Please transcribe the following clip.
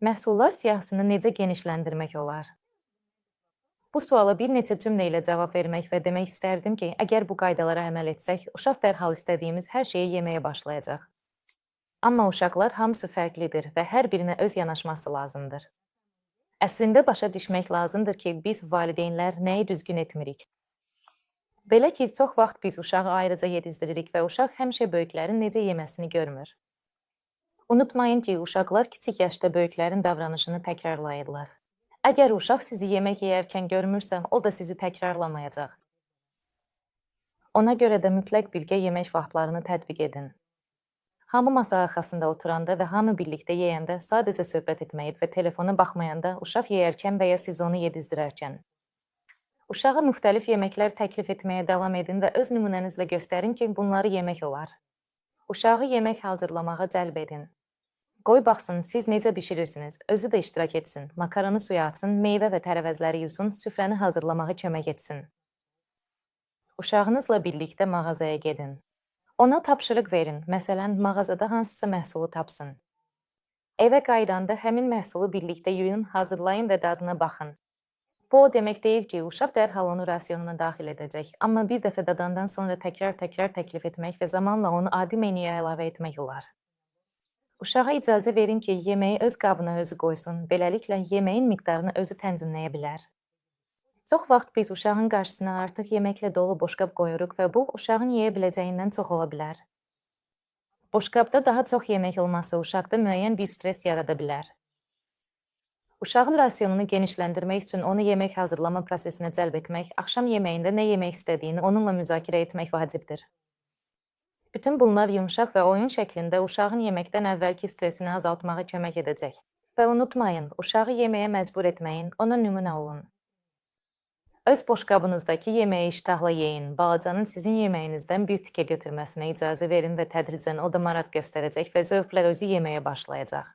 Məhsullar siyahısını necə genişləndirmək olar? Bu suala bir neçə cümlə ilə cavab vermək və demək istərdim ki, əgər bu qaydalara əməl etsək, uşaq dərhal istədiyimiz hər şeyi yeməyə başlayacaq. Amma uşaqlar hamısı fərqlidir və hər birinə öz yanaşması lazımdır. Əslində başa düşmək lazımdır ki, biz valideynlər nəyi düzgün etmirik. Belə ki, çox vaxt biz uşağı ayrıca yedizdiririk və uşaq həmişə böyüklərin necə yeməsini görmür. Unutmayın ki, uşaqlar kiçik yaşda böyüklərin davranışını təkrarlayırlar. Əgər uşaq sizi yemək yeyərkən görmürsə, o da sizi təkrarlamayacaq. Ona görə də mütləq birgə yemək vaxtlarını tətbiq edin. Hamı masa arxasında oturanda və hamı birlikdə yeyəndə sadəcə söhbət etməyib və telefona baxmayanda uşaq yeyərkən və ya siz onu yedizdirərkən. Uşağa müxtəlif yeməklər təklif etməyə davam edin və öz nümunənizlə göstərin ki, bunları yemək olar. Uşağı yemək hazırlamağa cəlb edin. Qoy baxsın, siz necə bişirirsiniz, özü də iştirak etsin, makaranı suya atsın, meyvə və tərəvəzləri yusun, süfrəni hazırlamağa kömək etsin. Uşağınızla birlikdə mağazaya gedin. Ona tapşırıq verin, məsələn, mağazada hansısa məhsulu tapsın. Evə qaydanda həmin məhsulu birlikdə yuyun, hazırlayın və dadına baxın. Bu o demək deyil ki, uşaq dərhal onu rasionuna daxil edəcək, amma bir dəfə dadandan sonra təkrar təklif etmək və zamanla onu adi menyuya əlavə etmək olar. Uşağa icazə verin ki, yeməyi öz qabına özü qoysun, beləliklə yeməyin miqdarını özü tənzimləyə bilər. Çox vaxt biz uşağın qarşısına artıq yeməklə dolu boşqab qoyuruq və bu, uşağın yeyə biləcəyindən çox ola bilər. Boşqabda daha çox yemək olması uşaqda müəyyən bir stres yarada bilər. Uşağın rasionunu genişləndirmək üçün onu yemək hazırlama prosesinə cəlb etmək, axşam yeməyində nə yemək istədiyini onunla müzakirə etmək vacibdir. Bütün bunlar yumşaq və oyun şəklində uşağın yeməkdən əvvəlki stresini azaltmağa kömək edəcək. Və unutmayın, uşağı yeməyə məcbur etməyin, ona nümunə olun. Öz boşqabınızdakı yeməyi iştahla yeyin, balacanın sizin yeməyinizdən bir tikə götürməsinə icazə verin və tədricən o da maraq göstərəcək və zövqlə özü yeməyə başlayacaq.